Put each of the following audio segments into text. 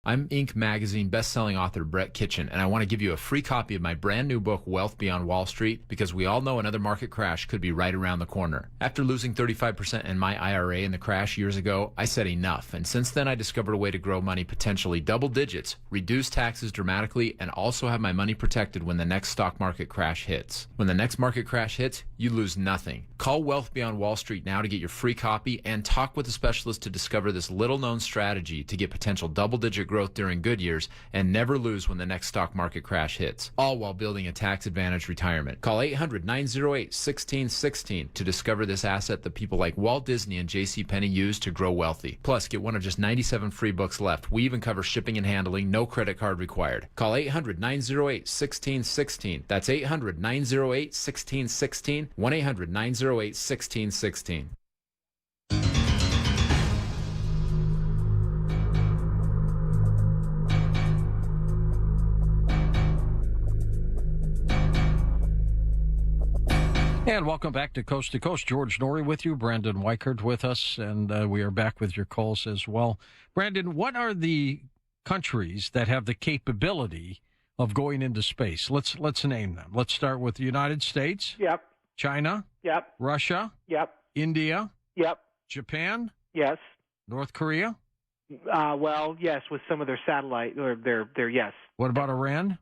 I'm Inc. magazine best-selling author Brett Kitchen, and I want to give you a free copy of my brand new book, Wealth Beyond Wall Street, because we all know another market crash could be right around the corner. After losing 35% in my IRA in the crash years ago, I said enough, and since then I discovered a way to grow money potentially double digits, reduce taxes dramatically, and also have my money protected when the next stock market crash hits. When the next market crash hits, you lose nothing. Call Wealth Beyond Wall Street now to get your free copy and talk with a specialist to discover this little-known strategy to get potential double-digit growth during good years and never lose when the next stock market crash hits, all while building a tax-advantaged retirement. Call 800-908-1616 to discover this asset that people like Walt Disney and JCPenney use to grow wealthy. Plus, get one of just 97 free books left. We even cover shipping and handling, no credit card required. Call 800-908-1616. That's 800-908-1616, 1-800-908-1616. And welcome back to Coast. George Noory with you, Brandon Weichert with us, and we are back with your calls as well. Brandon, what are the countries that have the capability of going into space? Let's name them. Let's start with the United States. Yep. China. Yep. Russia. Yep. India. Yep. Japan. Yes. North Korea. Well, yes, with some of their satellite or their yes. What about Iran?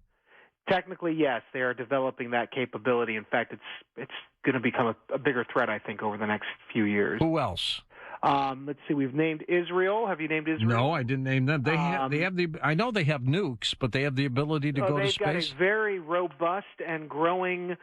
Technically, yes, they are developing that capability. In fact, it's going to become a bigger threat, I think, over the next few years. Who else? Let's see. We've named Israel. Have you named Israel? No, I didn't name them. They have the. I know they have nukes, but they have the ability to go to space. They've got a very robust and growing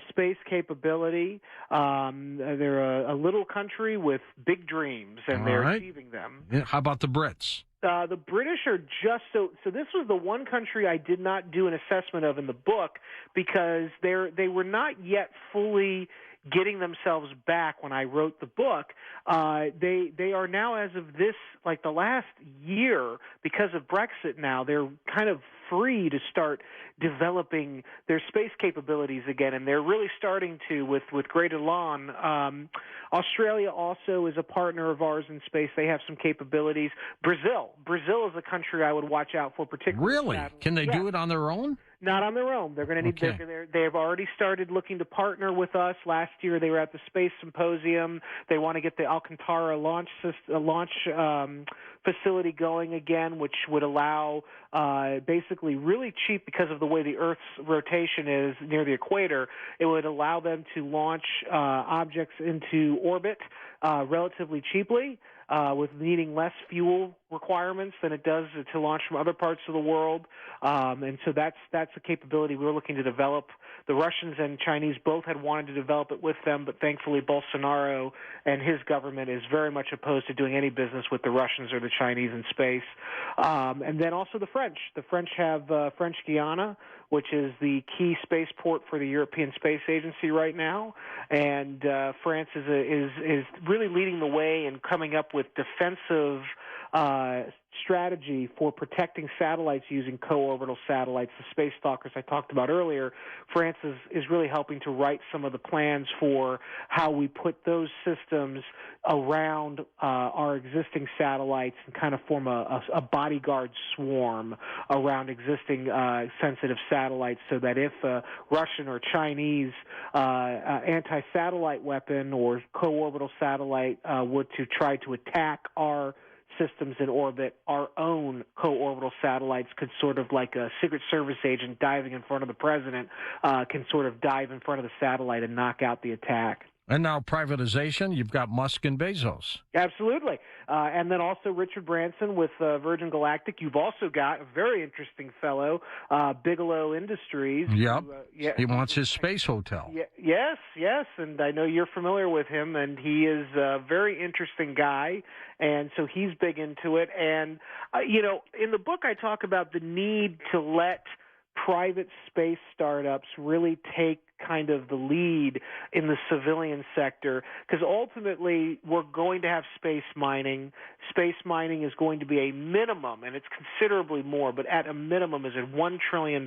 space capability. They're a little country with big dreams, and they're achieving them. Yeah, how about the Brits? The British are just so. This was the one country I did not do an assessment of in the book because they were not yet fully getting themselves back when I wrote the book. They are now, as of this, like the last year, because of Brexit now, they're kind of free to start developing their space capabilities again, and they're really starting to with great elan. Australia also is a partner of ours in space. They have some capabilities. Brazil is a country I would watch out for, particularly. Really? Can they do it on their own? Not on their own. They're going to need. Okay. They have already started looking to partner with us. Last year, they were at the Space Symposium. They want to get the Alcantara launch facility going again, which would allow basically really cheap, because of the way the Earth's rotation is near the equator. It would allow them to launch objects into orbit relatively cheaply, with needing less fuel requirements than it does to launch from other parts of the world. And so that's a capability we're looking to develop. The Russians and Chinese both had wanted to develop it with them, but thankfully Bolsonaro and his government is very much opposed to doing any business with the Russians or the Chinese in space. And then also the French. The French have French Guiana, which is the key spaceport for the European Space Agency right now. And France is really leading the way in coming up with defensive strategy for protecting satellites using co-orbital satellites, the space stalkers I talked about earlier. France is really helping to write some of the plans for how we put those systems around our existing satellites and kind of form a bodyguard swarm around existing sensitive satellites, so that if a Russian or Chinese anti-satellite weapon or co-orbital satellite were to try to attack our systems in orbit, our own co-orbital satellites could sort of, like a Secret Service agent diving in front of the president, can sort of dive in front of the satellite and knock out the attack. And now privatization, you've got Musk and Bezos. Absolutely. And then also Richard Branson with Virgin Galactic. You've also got a very interesting fellow, Bigelow Industries. Yep. He wants his space hotel. Yes. And I know you're familiar with him, and he is a very interesting guy. And so he's big into it. And, in the book I talk about the need to let private space startups really take kind of the lead in the civilian sector, because ultimately we're going to have space mining. Space mining is going to be a minimum, and it's considerably more, but at a minimum is a $1 trillion